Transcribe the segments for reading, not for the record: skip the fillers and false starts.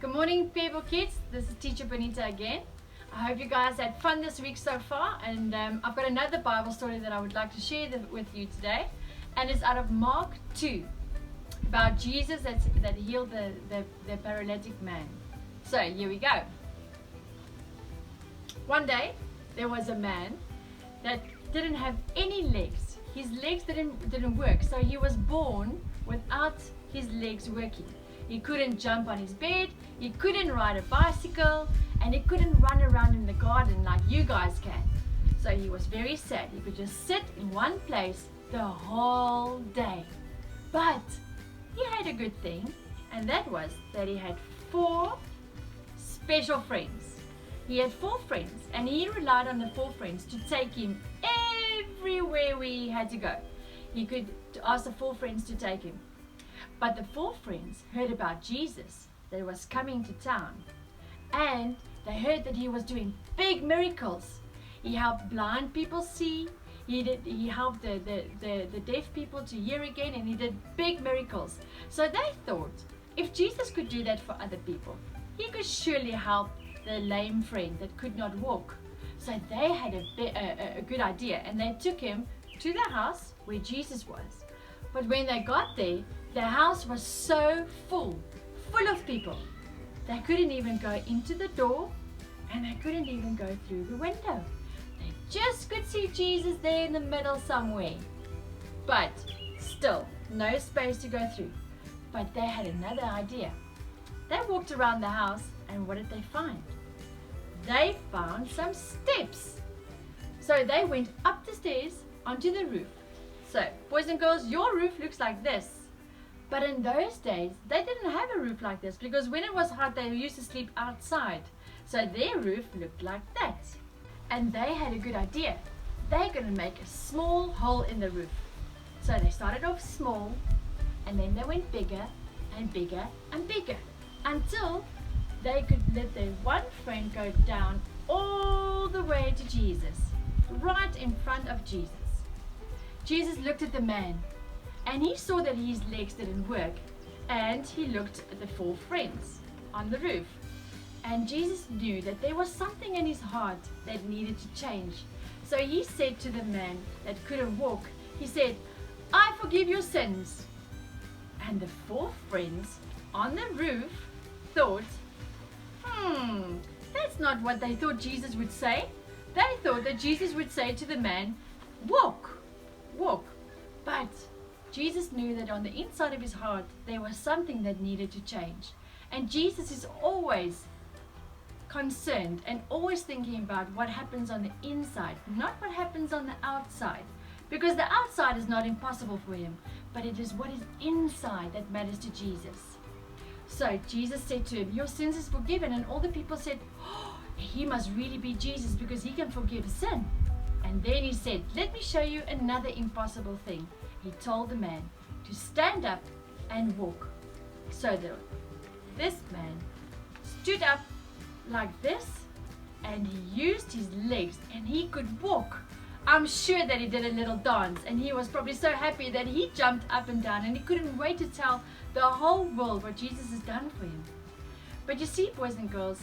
Good morning, people kids. This is teacher Bonita again. I hope you guys had fun this week so far, and I've got another Bible story that I would like to share with you today, and it's out of Mark 2 about Jesus that healed the paralytic man. So here we go. One day there was a man that didn't have any legs. His legs didn't work, so he was born without his legs working. He couldn't jump on his bed, he couldn't ride a bicycle, and he couldn't run around in the garden like you guys can. So he was very sad. He could just sit in one place the whole day. But he had a good thing, and that was that he had 4 special friends. He had 4 friends, and he relied on the 4 friends to take him everywhere where he had to go. He could ask the 4 friends to take him. But the 4 friends heard about Jesus that was coming to town, and they heard that he was doing big miracles. He helped blind people see, he helped the deaf people to hear again, and he did big miracles. So they thought, if Jesus could do that for other people, he could surely help the lame friend that could not walk. So they had a good idea, and they took him to the house where Jesus was. But when they got there, the house was so full of people. They couldn't even go into the door, and they couldn't even go through the window. They just could see Jesus there in the middle somewhere. But still, no space to go through. But they had another idea. They walked around the house, and what did they find? They found some steps. So they went up the stairs onto the roof. So, boys and girls, your roof looks like this. But in those days, they didn't have a roof like this, because when it was hot, they used to sleep outside. So their roof looked like that. And they had a good idea. They're going to make a small hole in the roof. So they started off small, and then they went bigger and bigger and bigger, until they could let their one friend go down all the way to Jesus, right in front of Jesus. Jesus looked at the man, and he saw that his legs didn't work, and he looked at the 4 friends on the roof, and Jesus knew that there was something in his heart that needed to change. So he said to the man that couldn't walk, he said, "I forgive your sins." And the 4 friends on the roof thought, that's not what they thought Jesus would say. They thought that Jesus would say to the man, walk. But Jesus knew that on the inside of his heart there was something that needed to change. And Jesus is always concerned and always thinking about what happens on the inside, not what happens on the outside. Because the outside is not impossible for him, but it is what is inside that matters to Jesus. So Jesus said to him, "Your sins is forgiven." And all the people said, "Oh, he must really be Jesus, because he can forgive sin." And then he said, "Let me show you another impossible thing." He told the man to stand up and walk. So this man stood up like this, and he used his legs, and he could walk. I'm sure that he did a little dance, and he was probably so happy that he jumped up and down, and he couldn't wait to tell the whole world what Jesus has done for him. But you see, boys and girls,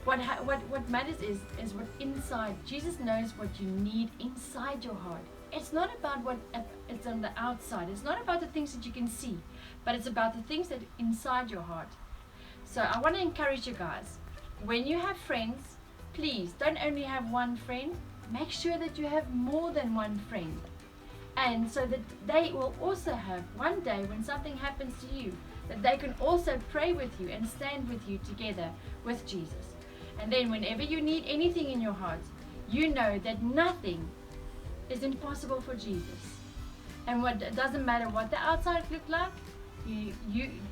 what matters is what inside. Jesus knows what you need inside your heart. It's not about what it's on the outside. It's not about the things that you can see, but it's about the things that are inside your heart. So I want to encourage you guys, when you have friends, please don't only have one friend. Make sure that you have more than one friend, and so that they will also have one day when something happens to you, that they can also pray with you and stand with you together with Jesus. And then whenever you need anything in your heart, you know that nothing is impossible for Jesus. And it doesn't matter what the outside looks like,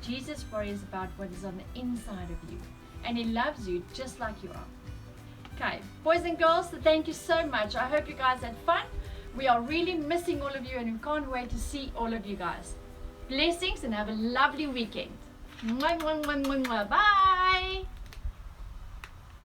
Jesus worries about what is on the inside of you, and he loves you just like you are. Okay, boys and girls, thank you so much. I hope you guys had fun. We are really missing all of you, and we can't wait to see all of you guys. Blessings, and have a lovely weekend. Mwah, mwah, mwah, mwah, mwah. Bye.